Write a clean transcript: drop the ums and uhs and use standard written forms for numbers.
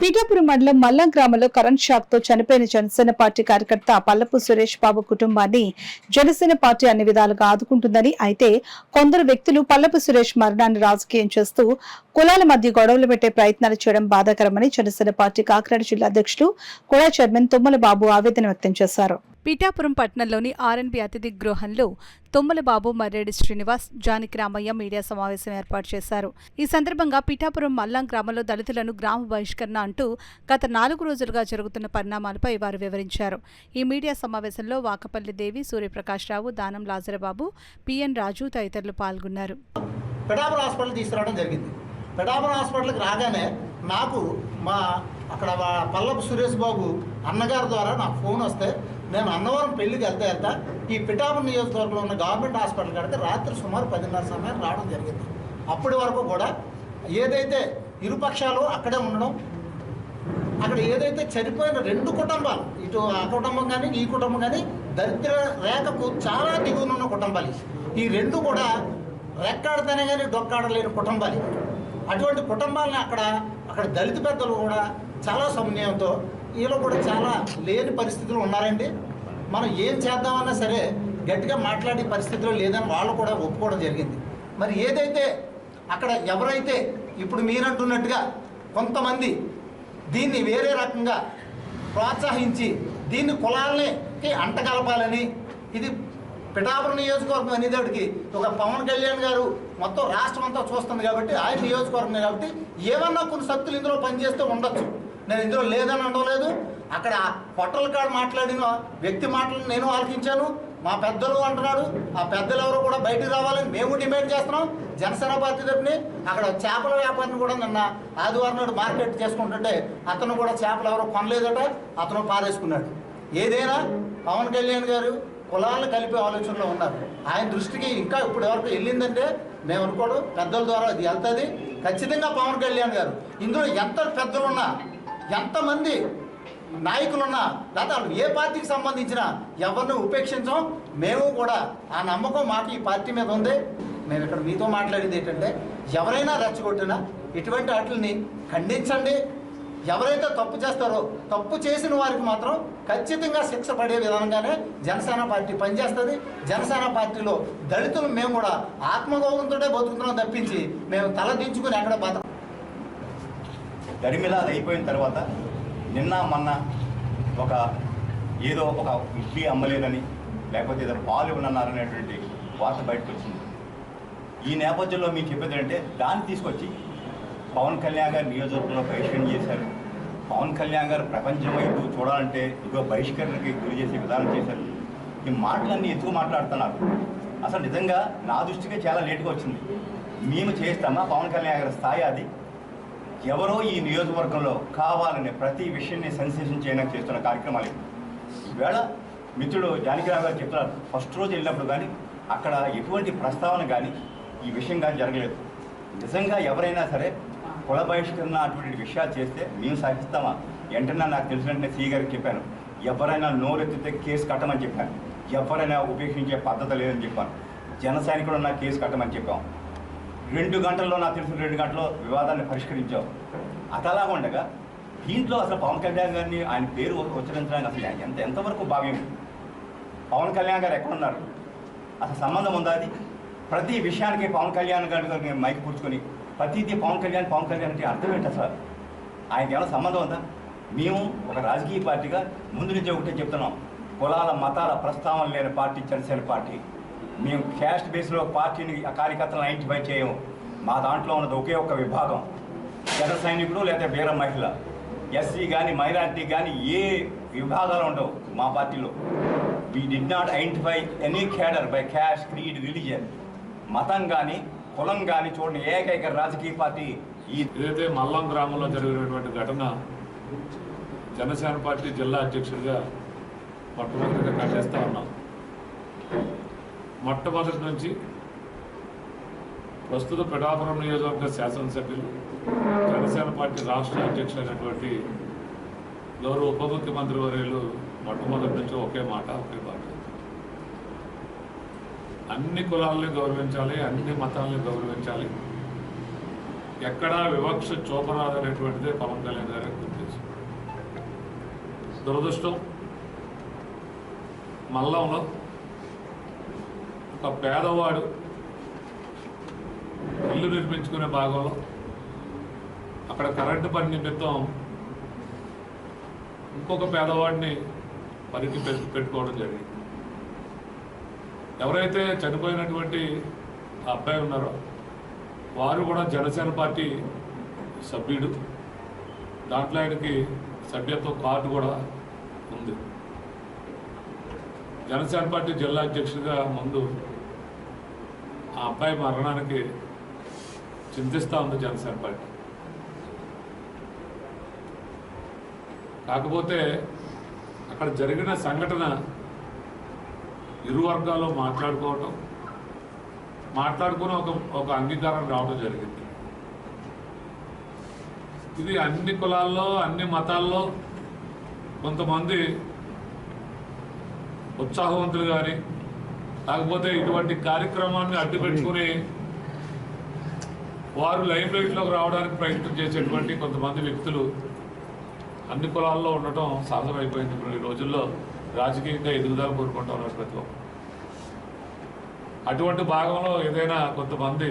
పీఠాపురం మండలం మల్లం గ్రామంలో current shock తో చనిపోయిన జనసేన పార్టీ కార్యకర్త పల్లపు సురేష్ బాబు కుటుంబాన్ని జనసేన పార్టీ అన్ని విధాలుగా ఆదుకుంటుందని, అయితే కొందరు వ్యక్తులు పల్లపు సురేష్ మరణాన్ని రాజకీయం చేస్తూ కులాల మధ్య గొడవలు పెట్టే ప్రయత్నాలు చేయడం బాధాకరమని జనసేన పార్టీ కాకినాడ జిల్లా అధ్యక్షులు కూడా చైర్మన్ తుమ్మల బాబు ఆవేదన వ్యక్తం చేశారు. పీఠాపురం పట్టణంలోని ఆర్ఎన్బి అతిథి గృహంలో తుమ్మలబాబు, మర్రెడ్డి శ్రీనివాస్, జానకి రామయ్య మీడియా సమావేశం ఏర్పాటు చేశారు. ఈ సందర్భంగా పీఠాపురం మల్లాం గ్రామంలో దళితులను గ్రామ బహిష్కరణ అంటూ గత 4 రోజులుగా జరుగుతున్న పరిణామాలపై వారు వివరించారు. ఈ మీడియా సమావేశంలో వాకపల్లి దేవి, సూర్యప్రకాష్ రావు, దానం లాజరబాబు, పిఎన్ రాజు తదితరులు పాల్గొన్నారు. పిఠాపురం హాస్పిటల్ తీసుకురావడం జరిగింది. పిఠాపురం హాస్పిటల్కి రాగానే నాకు అక్కడ పల్లపు సురేష్ బాబు అన్నగారి ద్వారా నాకు ఫోన్ వస్తే నేను అన్నవరం పెళ్లికి వెళ్తా ఈ పిఠాపురం నియోజకవర్గంలో ఉన్న గవర్నమెంట్ హాస్పిటల్ కాడికి రాత్రి సుమారు 10:30 సమయం రావడం జరిగింది. అప్పటి వరకు కూడా ఏదైతే ఇరుపక్షాలు అక్కడే ఉండడం, అక్కడ ఏదైతే చనిపోయిన 2 కుటుంబాలు, ఇటు ఆ కుటుంబం కానీ ఈ కుటుంబం కానీ దరిద్ర రేఖకు చాలా దిగువనున్న కుటుంబాలు. ఈ 2 కూడా రెక్కాడితేనే కానీ డొక్కాడలేని కుటుంబాలు. అటువంటి కుటుంబాలని అక్కడ దళిత పెద్దలు కూడా చాలా సమన్వయంతో వీళ్ళు కూడా చాలా లేని పరిస్థితులు ఉన్నారండి. మనం ఏం చేద్దామన్నా సరే గట్టిగా మాట్లాడే పరిస్థితిలో లేదని వాళ్ళు కూడా ఒప్పుకోవడం జరిగింది. మరి ఏదైతే అక్కడ ఎవరైతే ఇప్పుడు మీరంటున్నట్టుగా కొంతమంది దీన్ని వేరే రకంగా ప్రోత్సహించి దీన్ని కులాలకి అంటగలపాలని, ఇది పిఠాపురం నియోజకవర్గం అనేదానికి ఒక పవన్ కళ్యాణ్ గారు మొత్తం రాష్ట్రం అంతా చూస్తుంది కాబట్టి ఆయన నియోజకవర్గం కాబట్టి ఏమన్నా కొన్ని శక్తులు ఇందులో పనిచేస్తూ ఉండొచ్చు. నేను ఇందులో లేదని అనలేదు. అక్కడ పొట్టల కాడ మాట్లాడిన వ్యక్తి మాటలను నేను ఆలోచించాను. మా పెద్దలు అంటున్నాడు, ఆ పెద్దలు ఎవరు కూడా బయటకు రావాలని మేము డిమాండ్ చేస్తున్నాం జనసేన పార్టీ తరపుని. అక్కడ చేపల వ్యాపారిని కూడా నిన్న ఆదివారం నాడు మార్కెట్ చేసుకుంటుంటే అతను కూడా చేపలు ఎవరో కొనలేదట, అతను పారేసుకున్నాడు. ఏదైనా పవన్ కళ్యాణ్ గారు కులాలను కలిపే ఆలోచనలో ఉన్నారు. ఆయన దృష్టికి ఇంకా ఇప్పుడు వరకు వెళ్ళిందంటే మేము అనుకోవడం పెద్దల ద్వారా అది వెళ్తుంది. ఖచ్చితంగా పవన్ కళ్యాణ్ గారు ఇందులో ఎంత పెద్దలున్నా, ఎంతమంది నాయకులున్నా, లేదా ఏ పార్టీకి సంబంధించినా ఎవరిని ఉపేక్షించాం. మేము కూడా ఆ నమ్మకం మాకు ఈ పార్టీ మీద ఉంది. మేము ఇక్కడ మీతో మాట్లాడేది ఏంటంటే ఎవరైనా రెచ్చగొట్టినా ఇటువంటి వాటిని ఖండించండి. ఎవరైతే తప్పు చేస్తారో తప్పు చేసిన వారికి మాత్రం ఖచ్చితంగా శిక్ష పడే విధంగానే జనసేన పార్టీ పనిచేస్తుంది. జనసేన పార్టీలో దళితులు మేము కూడా ఆత్మగౌరవంతో బతుకుతున్నాం తప్పించి మేము తల దించుకుని ఎక్కడ బతక. దరిమిలా అయిపోయిన తర్వాత నిన్న మొన్న ఏదో ఒక ఇడ్లీ అమ్మలేదని, లేకపోతే ఏదో పాలు ఇవ్వనన్నారనేటువంటి వార్త బయటకు వచ్చింది. ఈ నేపథ్యంలో మీకు చెప్పేది అంటే దాన్ని తీసుకొచ్చి పవన్ కళ్యాణ్ గారు నియోజకవర్గంలో బహిష్కరణ చేశారు. పవన్ కళ్యాణ్ గారు ప్రపంచం వైపు చూడాలంటే ఇదిగో బహిష్కరణకి గురి చేసే విధానం చేశారు. ఈ మాటలన్నీ ఎక్కువ మాట్లాడుతున్నారు. అసలు నిజంగా నా దృష్టికి చాలా లేటుగా వచ్చింది. మేము చేస్తామా పవన్ కళ్యాణ్ గారి స్థాయి అది? ఎవరో ఈ నియోజకవర్గంలో కావాలనే ప్రతి విషయాన్ని సెన్సేషన్ చేయడానికి చేస్తున్న కార్యక్రమాలు. ఈవేళ మిత్రుడు జానకి రావు గారు చెప్తున్నారు, ఫస్ట్ రోజు వెళ్ళినప్పుడు కానీ అక్కడ ఎటువంటి ప్రస్తావన కానీ ఈ విషయం కానీ జరగలేదు. నిజంగా ఎవరైనా సరే కుల బహిష్కరణ అటువంటి విషయాలు చేస్తే మేము సహిస్తామా? వెంటనే నాకు తెలిసినట్టు సీ గారికి చెప్పాను, ఎవరైనా నోరెత్తితే కేసు కట్టమని చెప్పాను. ఎవరైనా ఉపేక్షించే పద్ధతి లేదని చెప్పాను. జన సైనికుడు నాకు కేసు కట్టమని చెప్పాం. 2 గంటల్లో నాకు తెలిసిన 2 గంటల్లో వివాదాన్ని పరిష్కరించాం. అతలాగా ఉండగా దీంట్లో అసలు పవన్ కళ్యాణ్ గారిని ఆయన పేరు ఉచ్చరించడానికి అసలు ఎంతవరకు భావ్యం? పవన్ కళ్యాణ్ గారు ఎక్కడున్నారు? అసలు సంబంధం ఉందా? అది ప్రతి విషయానికి పవన్ కళ్యాణ్ గారి మైక్ కూర్చుకొని ప్రతిదీ పవన్ కళ్యాణ్ అంటే అర్థం ఏంటి? అసలు ఆయనకి ఏమైనా సంబంధం ఉందా? మేము ఒక రాజకీయ పార్టీగా ముందు నుంచి ఒకటే చెప్తున్నాం, కులాల మతాల ప్రస్తావన లేని పార్టీ జనసేన పార్టీ. మేము క్యాస్ట్ బేస్లో పార్టీని కార్యకర్తలను ఐడెంటిఫై చేయము. మా దాంట్లో ఉన్నది ఒకే ఒక్క విభాగం, జన సైనికుడు లేదా వీర మహిళ. ఎస్సీ కానీ మైనారిటీ కానీ ఏ విభాగాలు ఉండవు మా పార్టీలో. We did not identify any cadre by caste, creed, religion. మతం కానీ కులం కానీ చూడండి ఏకైక రాజకీయ పార్టీ. ఏదైతే మల్లం గ్రామంలో జరిగినటువంటి ఘటన జనసేన పార్టీ జిల్లా అధ్యక్షుడిగా మొట్టమొదటిగా ఖండిస్తూ ఉన్నాం. మొట్టమొదటి నుంచి ప్రస్తుత పిఠాపురం నియోజకవర్గ శాసనసభ్యులు, జనసేన పార్టీ రాష్ట్ర అధ్యక్షులైనటువంటి గౌరవ ఉప ముఖ్యమంత్రి వర్యులు మొట్టమొదటి నుంచి ఒకే మాట. అన్ని కులాలని గౌరవించాలి, అన్ని మతాలని గౌరవించాలి, ఎక్కడా వివక్ష చూపరాదనేటువంటిదే పవన్ కళ్యాణ్ గారి దురదృష్టం మల్లంలో ఒక పేదవాడు ఇల్లు నిర్మించుకునే భాగంలో అక్కడ కరెంటు పని నిమిత్తం ఇంకొక పేదవాడిని పనికి పెట్టుకోవడం జరిగింది. ఎవరైతే చనిపోయినటువంటి ఆ అబ్బాయి ఉన్నారో వారు కూడా జనసేన పార్టీ సభ్యుడు. దాంట్లో ఆయనకి సభ్యత్వ కార్డు కూడా ఉంది. జనసేన పార్టీ జిల్లా అధ్యక్షుడిగా ముందు ఆ అబ్బాయి మరణానికి చింతిస్తూ ఉంది జనసేన పార్టీ. కాకపోతే అక్కడ జరిగిన సంఘటన ఇరు వర్గాలు మాట్లాడుకుని ఒక అంగీకారం రావడం జరిగింది. ఇది అన్ని కులాల్లో అన్ని మతాల్లో కొంతమంది ఉత్సాహవంతులు కానీ లేకపోతే ఇటువంటి కార్యక్రమాన్ని అడ్డుపెట్టుకుని వారు లైమ్ లైట్లోకి రావడానికి ప్రయత్నం చేసేటువంటి కొంతమంది వ్యక్తులు అన్ని కులాల్లో ఉండటం సహజమైపోయింది. ఇప్పుడు ఈ రోజుల్లో రాజకీయంగా ఎదుగుదల కోరుకుంటా ఉన్నారు ప్రతి ఒక్కరు. అటువంటి భాగంలో ఏదైనా కొంతమంది